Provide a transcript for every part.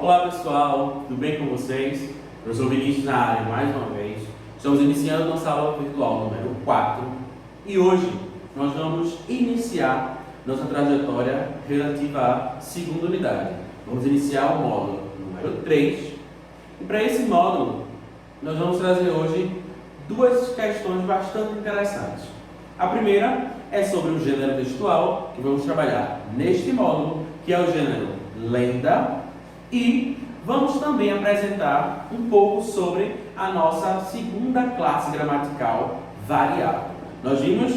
Olá pessoal, tudo bem com vocês? Eu sou Vinícius na área mais uma vez. Estamos iniciando nossa aula virtual número 4 e hoje nós vamos iniciar nossa trajetória relativa à segunda unidade. Vamos iniciar o módulo número 3 e para esse módulo nós vamos trazer hoje duas questões bastante interessantes. A primeira é sobre o gênero textual, que vamos trabalhar neste módulo, que é o gênero lenda, e vamos também apresentar um pouco sobre a nossa segunda classe gramatical variável. Nós vimos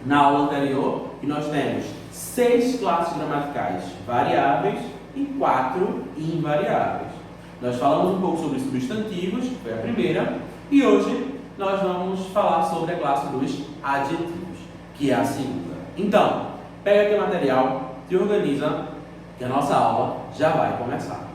na aula anterior que nós temos 6 classes gramaticais variáveis e 4 invariáveis. Nós falamos um pouco sobre substantivos, que foi a primeira, e hoje nós vamos falar sobre a classe dos adjetivos, que é a segunda. Então, pega teu material, te organiza, que a nossa aula já vai começar.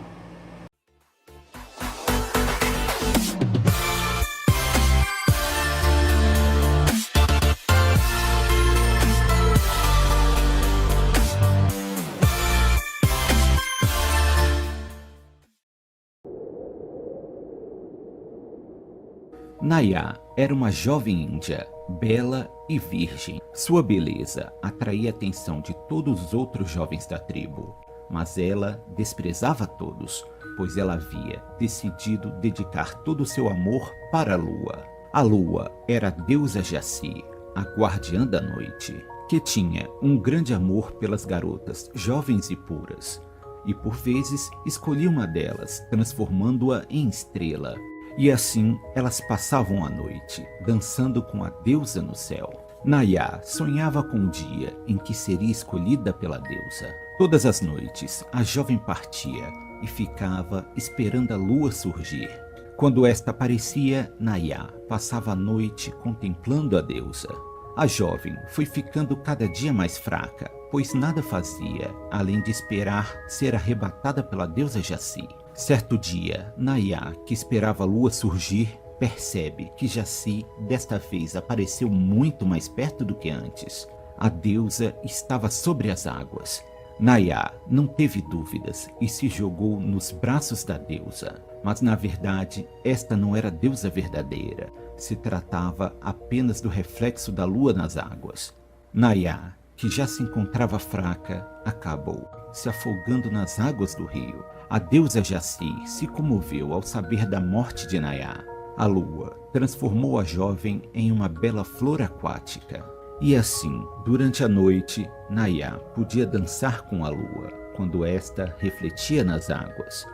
Naya era uma jovem índia, bela e virgem. Sua beleza atraía a atenção de todos os outros jovens da tribo, mas ela desprezava todos, pois ela havia decidido dedicar todo o seu amor para a lua. A lua era a deusa Jaci, a guardiã da noite, que tinha um grande amor pelas garotas jovens e puras, e por vezes escolhia uma delas, transformando-a em estrela. E assim elas passavam a noite, dançando com a deusa no céu. Naya sonhava com o dia em que seria escolhida pela deusa. Todas as noites, a jovem partia e ficava esperando a lua surgir. Quando esta aparecia, Naya passava a noite contemplando a deusa. A jovem foi ficando cada dia mais fraca, pois nada fazia, além de esperar ser arrebatada pela deusa Jaci. Certo dia, Naya, que esperava a lua surgir, percebe que Jaci desta vez apareceu muito mais perto do que antes. A deusa estava sobre as águas. Naya não teve dúvidas e se jogou nos braços da deusa. Mas na verdade, esta não era a deusa verdadeira. Se tratava apenas do reflexo da lua nas águas. Naya, que já se encontrava fraca, acabou se afogando nas águas do rio. A deusa Jaci se comoveu ao saber da morte de Naya. A lua transformou a jovem em uma bela flor aquática. E assim, durante a noite, Naya podia dançar com a lua, quando esta refletia nas águas.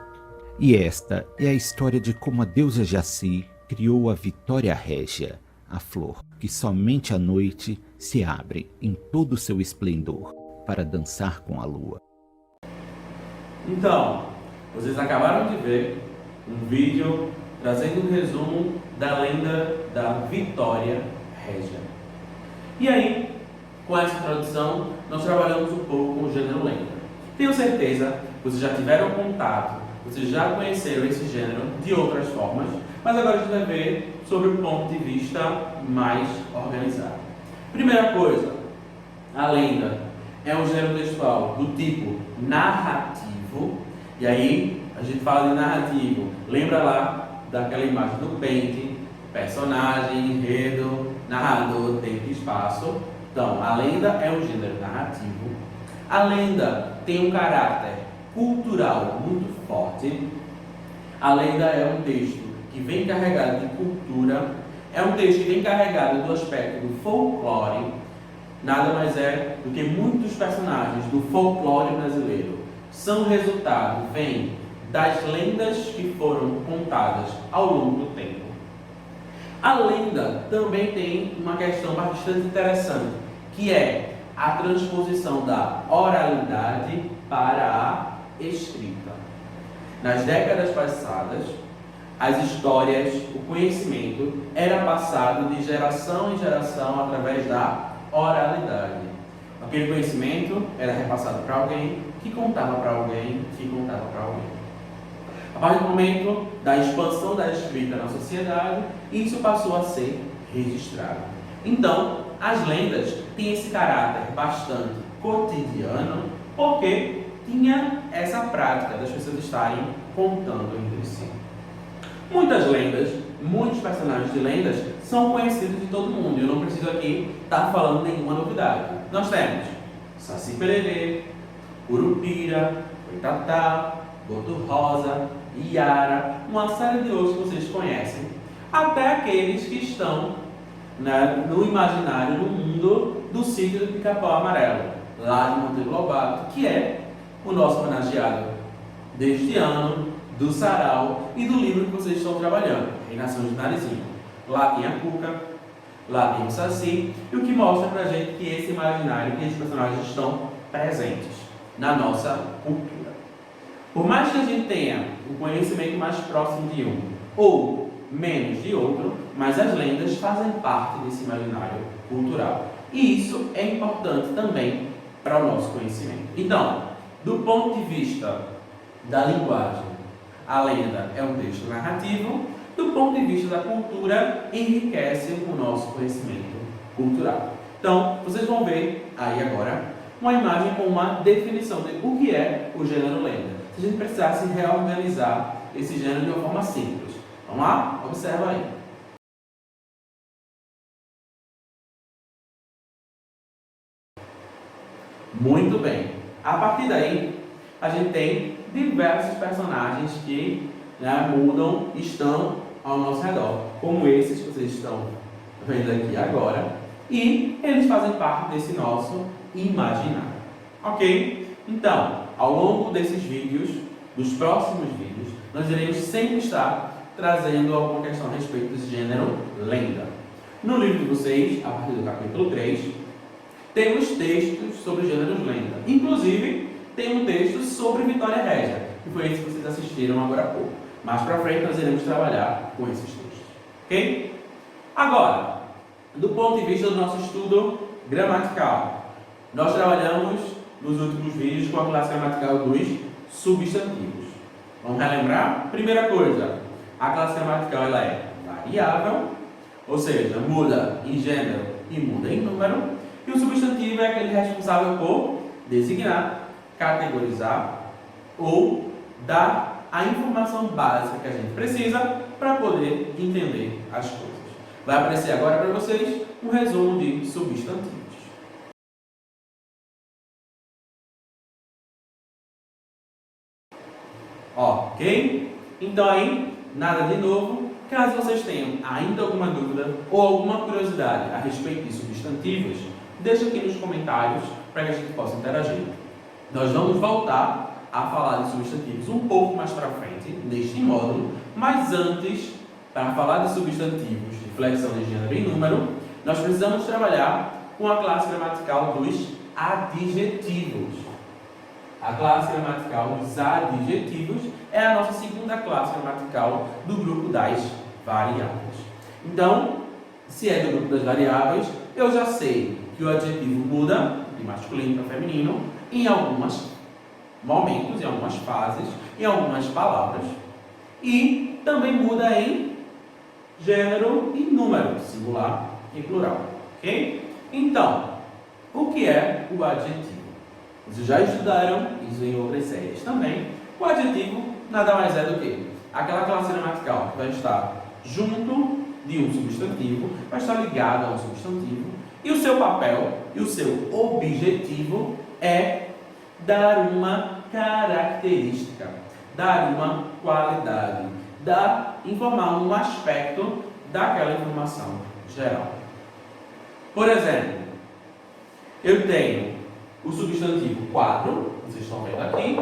E esta é a história de como a deusa Jaci criou a Vitória Régia, a flor que somente à noite se abre em todo o seu esplendor para dançar com a lua. Então, vocês acabaram de ver um vídeo trazendo um resumo da lenda da Vitória Régia. E aí, com essa introdução, nós trabalhamos um pouco com o gênero lenda. Tenho certeza que vocês já tiveram contato, vocês já conheceram esse gênero de outras formas, mas agora a gente vai ver sobre o ponto de vista mais organizado. Primeira coisa, a lenda é um gênero textual do tipo narrativo. E aí, a gente fala de narrativo, lembra lá daquela imagem do pente, personagem, enredo, narrador, tempo e espaço. Então, a lenda é um gênero narrativo. A lenda tem um caráter cultural muito forte. A lenda é um texto que vem carregado de cultura, é um texto que vem carregado do aspecto do folclore. Nada mais é do que muitos personagens do folclore brasileiro são resultado, vêm das lendas que foram contadas ao longo do tempo. A lenda também tem uma questão bastante interessante, que é a transposição da oralidade para a escrita. Nas décadas passadas, as histórias, o conhecimento era passado de geração em geração através da oralidade. Aquele conhecimento era repassado para alguém, que contava para alguém, que contava para alguém. A partir do momento da expansão da escrita na sociedade, isso passou a ser registrado. Então, as lendas têm esse caráter bastante cotidiano, porque tinha essa prática das pessoas estarem contando entre si. Muitas lendas, muitos personagens de lendas são conhecidos de todo mundo. Eu não preciso aqui estar falando nenhuma novidade. Nós temos Saci Pererê, Curupira, Boitatá, Boto Rosa, Iara, uma série de outros que vocês conhecem, até aqueles que estão, né, no imaginário, no mundo do sítio do Pica-Pau Amarelo, lá de Monteiro Lobato, que é o nosso homenageado deste ano, do Sarau e do livro que vocês estão trabalhando, Reinação de Narizinho. Lá tem a Cuca, lá tem o Saci, e o que mostra pra gente que esse imaginário, que esses personagens estão presentes na nossa cultura. Por mais que a gente tenha um conhecimento mais próximo de um ou menos de outro, mas as lendas fazem parte desse imaginário cultural. E isso é importante também para o nosso conhecimento. Então, do ponto de vista da linguagem, a lenda é um texto narrativo. Do ponto de vista da cultura, enriquece o nosso conhecimento cultural. Então, vocês vão ver aí agora uma imagem com uma definição de o que é o gênero lenda. Se a gente precisasse reorganizar esse gênero de uma forma simples. Vamos lá? Observa aí. Muito bem. A partir daí, a gente tem diversos personagens que, né, mudam, estão ao nosso redor, como esses que vocês estão vendo aqui agora, e eles fazem parte desse nosso imaginário. Ok? Então, ao longo desses vídeos, dos próximos vídeos, nós iremos sempre estar trazendo alguma questão a respeito desse gênero lenda. No livro de vocês, a partir do capítulo 3, temos textos sobre gêneros lenda. Inclusive, tem um texto sobre Vitória Régia, que foi esse que vocês assistiram agora há pouco. Mais para frente, nós iremos trabalhar com esses textos. Ok? Agora, do ponto de vista do nosso estudo gramatical, nós trabalhamos nos últimos vídeos com a classe gramatical dos substantivos. Vamos relembrar? Primeira coisa, a classe gramatical ela é variável, ou seja, muda em gênero e muda em número. E o substantivo é aquele responsável por designar, categorizar ou dar a informação básica que a gente precisa para poder entender as coisas. Vai aparecer agora para vocês um resumo de substantivos. Ok? Então aí, nada de novo. Caso vocês tenham ainda alguma dúvida ou alguma curiosidade a respeito de substantivos, deixa aqui nos comentários para que a gente possa interagir. Nós vamos voltar a falar de substantivos um pouco mais para frente, neste módulo, mas antes, para falar de substantivos de flexão de gênero e número, nós precisamos trabalhar com a classe gramatical dos adjetivos. A classe gramatical dos adjetivos é a nossa segunda classe gramatical do grupo das variáveis. Então, se é do grupo das variáveis, eu já sei que o adjetivo muda de masculino para feminino em alguns momentos, em algumas fases, em algumas palavras. E também muda em gênero e número, singular e plural. Ok? Então, o que é o adjetivo? Vocês já estudaram isso em outras séries também. O adjetivo nada mais é do que aquela classe gramatical que vai estar junto de um substantivo, vai estar ligado a um substantivo, e o seu papel e o seu objetivo é dar uma característica, dar uma qualidade, informar um aspecto daquela informação geral. Por exemplo, eu tenho o substantivo quadro, vocês estão vendo aqui,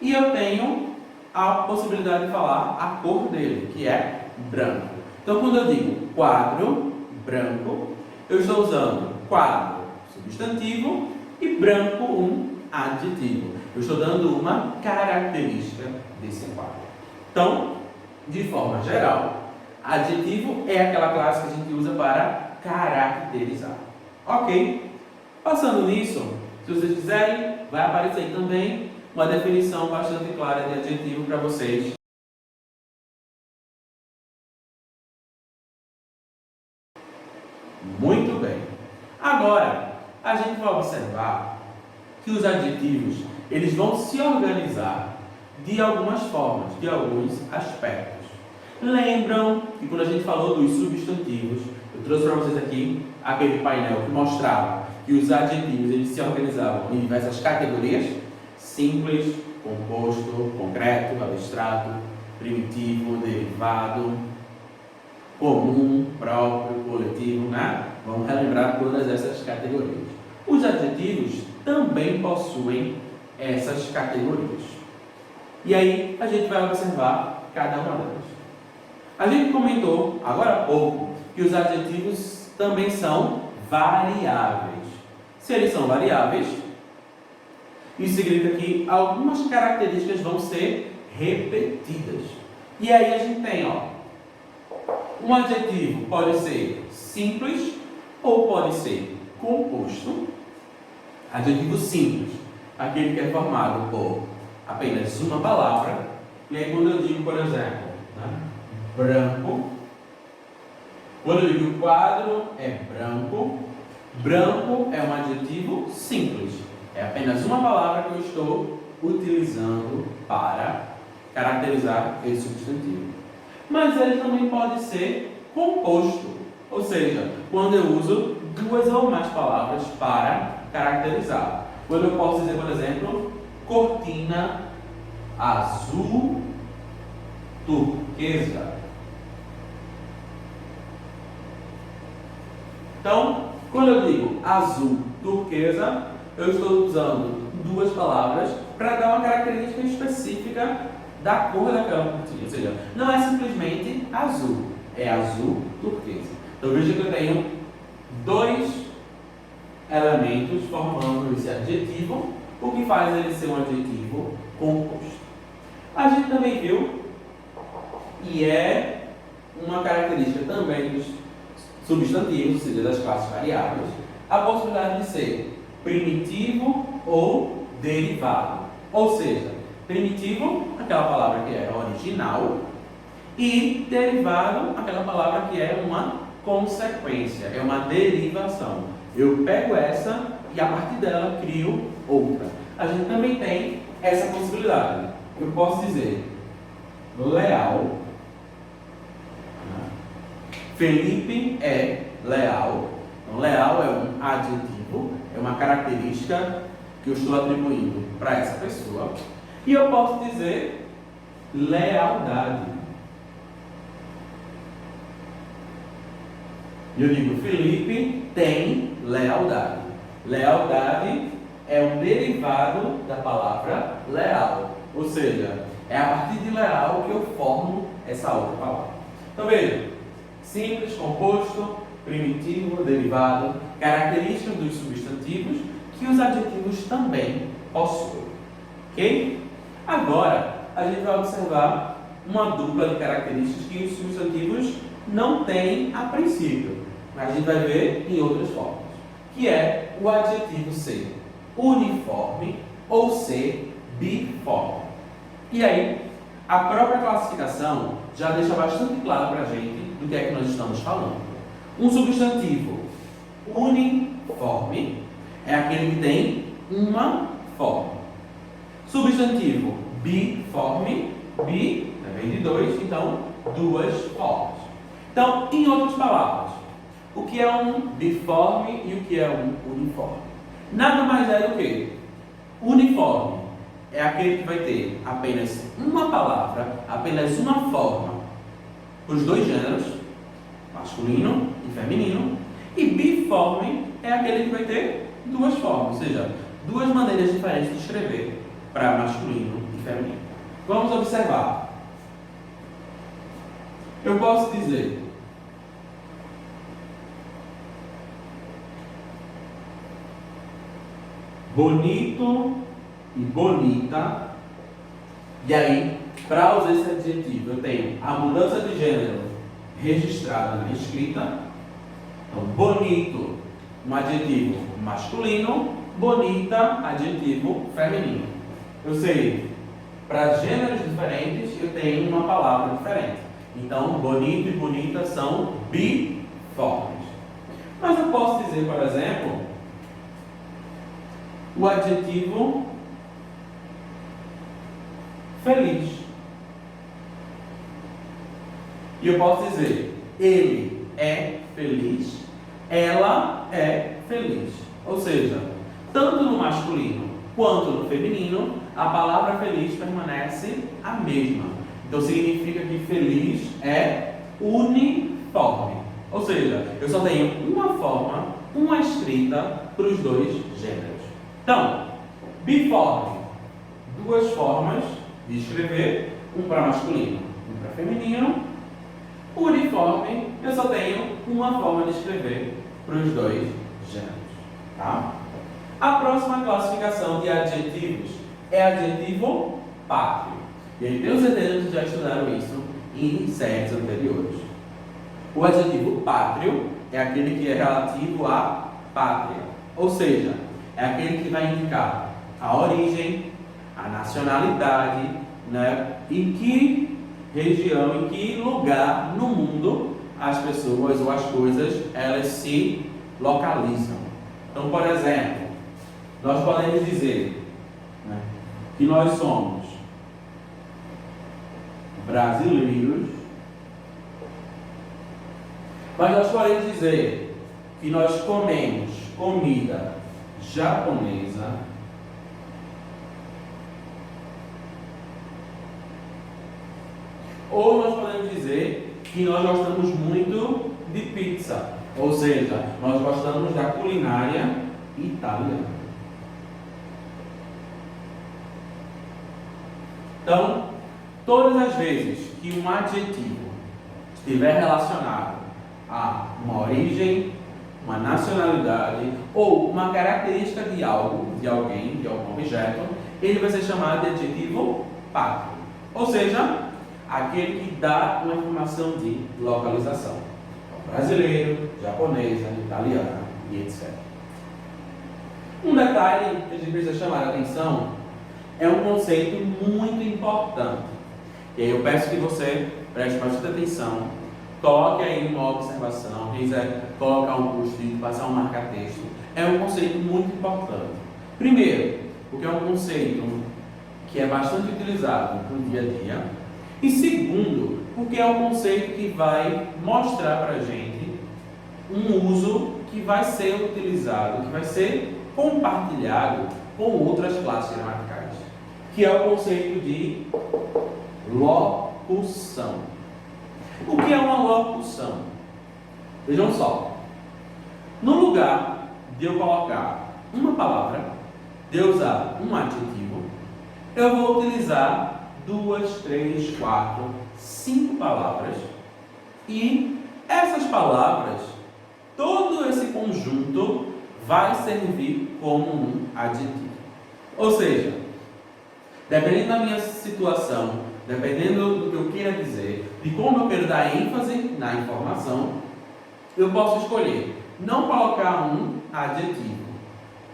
e eu tenho a possibilidade de falar a cor dele, que é branco. Então, quando eu digo quadro branco, eu estou usando quadro, substantivo, e branco, um adjetivo. Eu estou dando uma característica desse quadro. Então, de forma geral, adjetivo é aquela classe que a gente usa para caracterizar. Ok? Passando nisso, se vocês quiserem, vai aparecer aí também uma definição bastante clara de adjetivo para vocês. Muito bem. Agora, a gente vai observar que os adjetivos eles vão se organizar de algumas formas, de alguns aspectos. Lembram que quando a gente falou dos substantivos, eu trouxe para vocês aqui aquele painel que mostrava que os adjetivos eles se organizavam em diversas categorias: simples, composto, concreto, abstrato, primitivo, derivado, comum, próprio, coletivo, né? Vamos relembrar todas essas categorias. Os adjetivos também possuem essas categorias. E aí a gente vai observar cada uma delas. A gente comentou agora há pouco que os adjetivos também são variáveis. Se eles são variáveis, isso significa que algumas características vão ser repetidas. E aí a gente tem, um adjetivo pode ser simples ou pode ser composto. Adjetivo simples, aquele que é formado por apenas uma palavra. E aí quando eu digo, por exemplo, branco, quando eu digo quadro é branco, branco é um adjetivo simples. É apenas uma palavra que eu estou utilizando para caracterizar esse substantivo. Mas ele também pode ser composto, ou seja, quando eu uso duas ou mais palavras para caracterizar. Quando eu posso dizer, por exemplo, cortina azul turquesa. Então, quando eu digo azul turquesa, eu estou usando duas palavras para dar uma característica específica da cor daquela cortina. Ou seja, não é simplesmente azul, é azul turquesa. Então veja que eu tenho dois elementos formando esse adjetivo, o que faz ele ser um adjetivo composto. A gente também viu, e é uma característica também dos substantivos, ou seja, das classes variáveis, a possibilidade de ser primitivo ou derivado. Ou seja, primitivo, aquela palavra que é original, e derivado, aquela palavra que é uma consequência, é uma derivação. Eu pego essa e a partir dela crio outra. A gente também tem essa possibilidade. Eu posso dizer leal. Felipe é leal. Então, leal é um adjetivo, é uma característica que eu estou atribuindo para essa pessoa. E eu posso dizer lealdade. E eu digo, Felipe tem lealdade. Lealdade é um derivado da palavra leal. Ou seja, é a partir de leal que eu formo essa outra palavra. Então veja, simples, composto, primitivo, derivado, características dos substantivos que os adjetivos também possuem. Ok? Agora, a gente vai observar uma dupla de características que os substantivos não têm a princípio, mas a gente vai ver em outras formas, que é o adjetivo ser uniforme ou ser biforme. E aí, a própria classificação já deixa bastante claro para a gente do que é que nós estamos falando. Um substantivo uniforme é aquele que tem uma forma. Substantivo biforme, bi vem de dois, então duas formas. Então, em outras palavras, o que é um biforme e o que é um uniforme? Nada mais é do que uniforme é aquele que vai ter apenas uma palavra, apenas uma forma para os dois gêneros, masculino e feminino, e biforme é aquele que vai ter duas formas, ou seja, duas maneiras diferentes de escrever para masculino e feminino. Vamos observar. Eu posso dizer bonito e bonita, e aí, para usar esse adjetivo, eu tenho a mudança de gênero registrada na escrita. Então, bonito, um adjetivo masculino, bonita, adjetivo feminino. Eu sei, para gêneros diferentes, eu tenho uma palavra diferente. Então, bonito e bonita são biformes. Mas eu posso dizer, por exemplo, o adjetivo feliz. E eu posso dizer, ele é feliz, ela é feliz. Ou seja, tanto no masculino quanto no feminino, a palavra feliz permanece a mesma. Então significa que feliz é uniforme. Ou seja, eu só tenho uma forma, uma escrita para os dois gêneros. Então, biforme, duas formas de escrever, um para masculino, um para feminino. Uniforme, eu só tenho uma forma de escrever para os dois gêneros. Tá? A próxima classificação de adjetivos é adjetivo pátrio. E aí, tenho certeza que já estudaram isso em séries anteriores. O adjetivo pátrio é aquele que é relativo à pátria. Ou seja, é aquele que vai indicar a origem, a nacionalidade, né? Em que região, em que lugar no mundo as pessoas ou as coisas elas se localizam. Então, por exemplo, nós podemos dizer, né, que nós somos brasileiros, mas nós podemos dizer que nós comemos comida japonesa, ou nós podemos dizer que nós gostamos muito de pizza, ou seja, nós gostamos da culinária italiana. Então, todas as vezes que um adjetivo estiver relacionado a uma origem, uma nacionalidade ou uma característica de algo, de alguém, de algum objeto, ele vai ser chamado de adjetivo pátrio. Ou seja, aquele que dá uma informação de localização. Brasileiro, japonesa, italiana e etc. Um detalhe que a gente precisa chamar a atenção é um conceito muito importante. E aí eu peço que você preste bastante atenção, coloque aí uma observação, quem quiser colocar um post-it, passar um marca-texto. É um conceito muito importante. Primeiro, porque é um conceito que é bastante utilizado no dia a dia. E segundo, porque é um conceito que vai mostrar para a gente um uso que vai ser utilizado, que vai ser compartilhado com outras classes gramaticais, que é o conceito de locução. O que é uma locução? Vejam só. No lugar de eu colocar uma palavra, de eu usar um adjetivo, eu vou utilizar 2, 3, 4, 5 palavras, e essas palavras, todo esse conjunto vai servir como um adjetivo. Ou seja, dependendo da minha situação, dependendo do que eu queira dizer, de como eu quero dar ênfase na informação, eu posso escolher não colocar um adjetivo,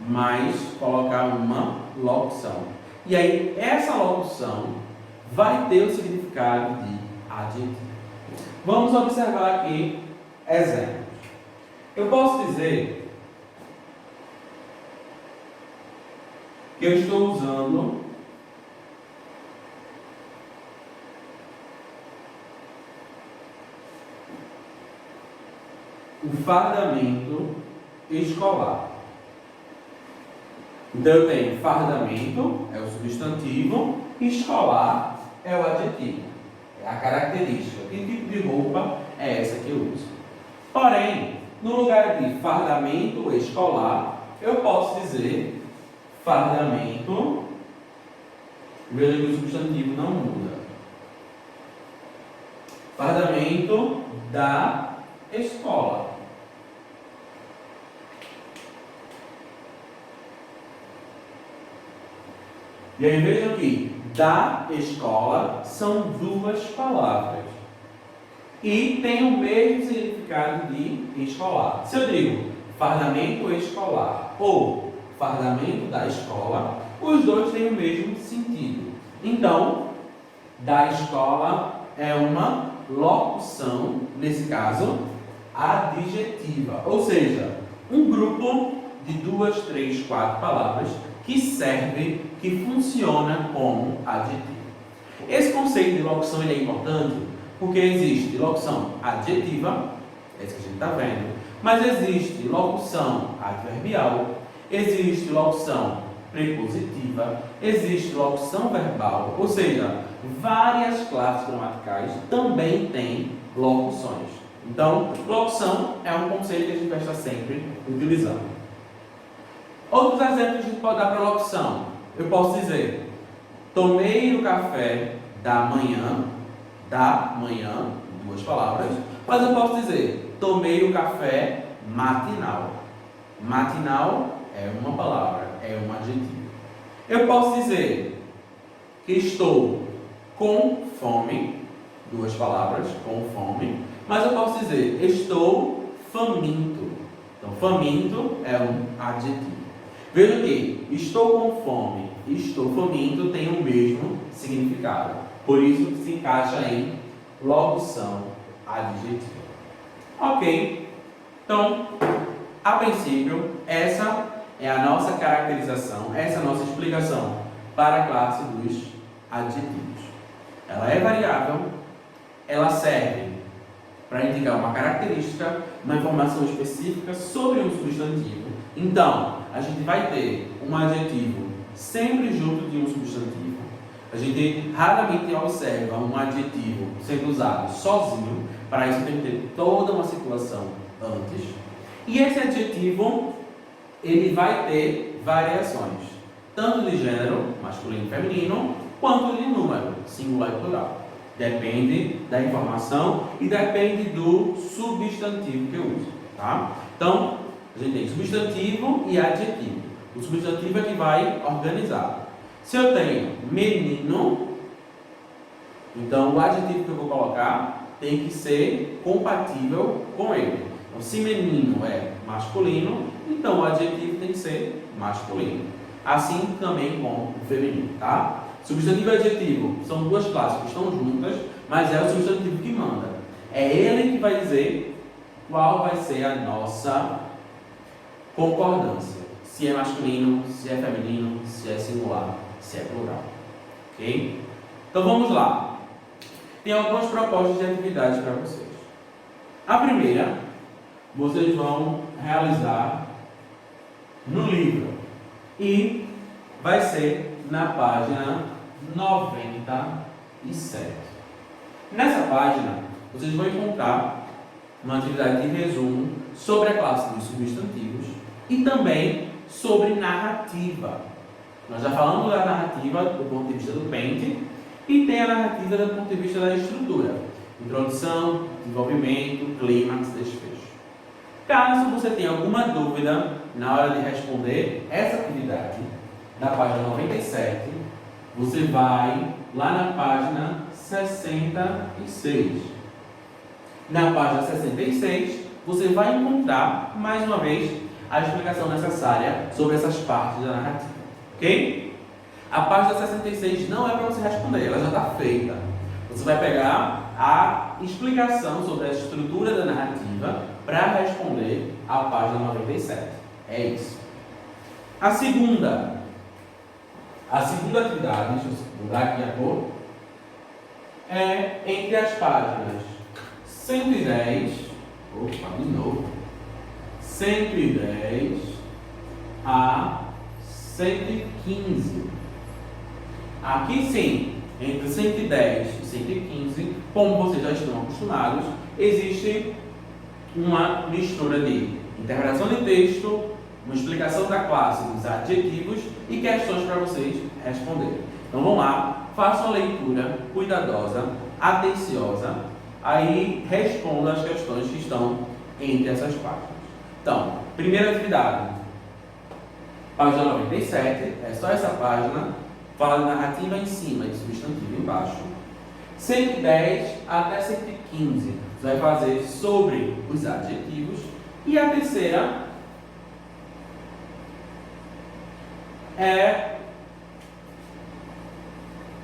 mas colocar uma locução. E aí, essa locução vai ter o significado de adjetivo. Vamos observar aqui exemplos. Eu posso dizer que eu estou usando o fardamento escolar. Então eu tenho fardamento, é o substantivo, escolar é o adjetivo, é a característica. Que tipo de roupa é essa que eu uso? Porém, no lugar de fardamento escolar, eu posso dizer fardamento, veja que o substantivo não muda. Fardamento da escola. E aí vejam que da escola são duas palavras e tem o mesmo significado de escolar. Se eu digo fardamento escolar ou fardamento da escola, os dois têm o mesmo sentido. Então, da escola é uma locução, nesse caso, adjetiva. Ou seja, um grupo de 2, 3, 4 palavras que serve, que funciona como adjetivo. Esse conceito de locução ele é importante porque existe locução adjetiva, é isso que a gente está vendo, mas existe locução adverbial, existe locução prepositiva, existe locução verbal, ou seja, várias classes gramaticais também têm locuções. Então, locução é um conceito que a gente vai estar sempre utilizando. Outros exemplos que a gente pode dar para locução. Eu posso dizer, tomei o café da manhã, duas palavras, mas eu posso dizer, tomei o café matinal. Matinal é uma palavra, é um adjetivo. Eu posso dizer que estou com fome, duas palavras, com fome, mas eu posso dizer, estou faminto. Então, faminto é um adjetivo. Veja que estou com fome e estou faminto têm o mesmo significado. Por isso se encaixa em locução adjetiva. Ok? Então, a princípio, essa é a nossa caracterização, essa é a nossa explicação para a classe dos adjetivos. Ela é variável, ela serve para indicar uma característica, uma informação específica sobre um substantivo. Então, a gente vai ter um adjetivo sempre junto de um substantivo. A gente raramente observa um adjetivo sendo usado sozinho, para isso tem que ter toda uma circulação antes. E esse adjetivo, ele vai ter variações, tanto de gênero, masculino e feminino, quanto de número, singular e plural. Depende da informação e depende do substantivo que eu uso. Tá? Então, a gente tem substantivo e adjetivo. O substantivo é que vai organizar. Se eu tenho menino, então o adjetivo que eu vou colocar tem que ser compatível com ele. Então, se menino é masculino, então o adjetivo tem que ser masculino. Assim também com o feminino, tá? Substantivo e adjetivo são duas classes que estão juntas, mas é o substantivo que manda. É ele que vai dizer qual vai ser a nossa concordância. Se é masculino, se é feminino, se é singular, se é plural. Ok? Então vamos lá. Tem algumas propostas de atividades para vocês. A primeira, vocês vão realizar no livro. E vai ser na página 97. Nessa página, vocês vão encontrar uma atividade de resumo sobre a classe dos substantivos e também sobre narrativa. Nós já falamos da narrativa do ponto de vista do pente e tem a narrativa do ponto de vista da estrutura. Introdução, desenvolvimento, clímax, desfecho. Caso você tenha alguma dúvida na hora de responder essa atividade, da página 97, você vai lá na página 66. Na página 66, você vai encontrar, mais uma vez, a explicação necessária sobre essas partes da narrativa. Ok? A página 66 não é para você responder, ela já está feita. Você vai pegar a explicação sobre a estrutura da narrativa para responder a página 97. É isso. A segunda atividade, deixa eu mudar aqui a cor, é entre as páginas 110, opa, de novo, 110 a 115. Aqui sim, entre 110 e 115, como vocês já estão acostumados, existe uma mistura de interpretação de texto, uma explicação da classe dos adjetivos e questões para vocês responderem. Então vamos lá, façam a leitura cuidadosa, atenciosa, aí respondam as questões que estão entre essas páginas. Então, primeira atividade, página 97, é só essa página, fala de narrativa em cima e substantivo embaixo. 110 até 115, você vai fazer sobre os adjetivos. E a terceira é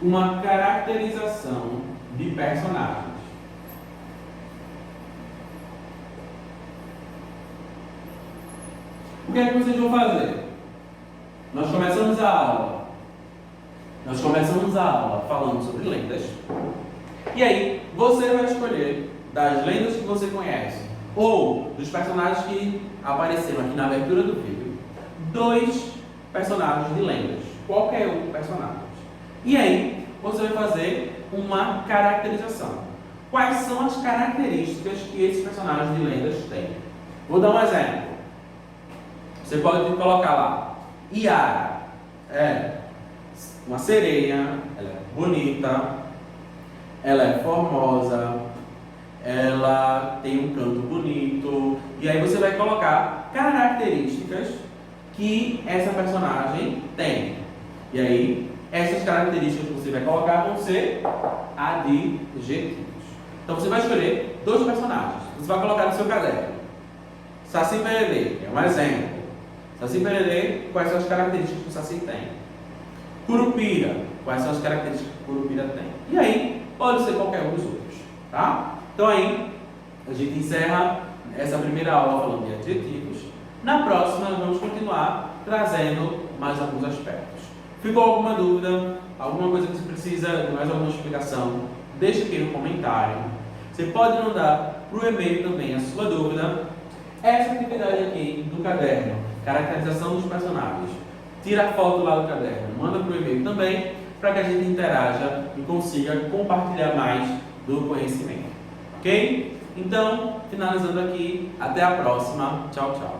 uma caracterização de personagens. O que é que vocês vão fazer? Nós começamos a aula falando sobre lendas. E aí, você vai escolher das lendas que você conhece ou dos personagens que apareceram aqui na abertura do vídeo, 2 personagens de lendas, qualquer um personagem. E aí, você vai fazer uma caracterização. Quais são as características que esses personagens de lendas têm? Vou dar um exemplo. Você pode colocar lá, Yara é uma sereia, ela é bonita, ela é formosa, ela tem um canto bonito, e aí você vai colocar características que essa personagem tem. E aí, essas características que você vai colocar vão ser adjetivos. Então você vai escolher 2 personagens. Você vai colocar no seu caderno. Saci Pererê é um exemplo. Saci Pererê, quais são as características que o Saci tem? Curupira, quais são as características que o Curupira tem? E aí, pode ser qualquer um dos outros, tá? Então aí, a gente encerra essa primeira aula falando de adjetivos. Na próxima, vamos continuar trazendo mais alguns aspectos. Ficou alguma dúvida? Alguma coisa que você precisa de mais alguma explicação? Deixa aqui no comentário. Você pode mandar para o e-mail também a sua dúvida. Essa atividade aqui do caderno, caracterização dos personagens, tira a foto lá do caderno, manda para o e-mail também, para que a gente interaja e consiga compartilhar mais do conhecimento. Ok? Então, finalizando aqui, até a próxima. Tchau, tchau.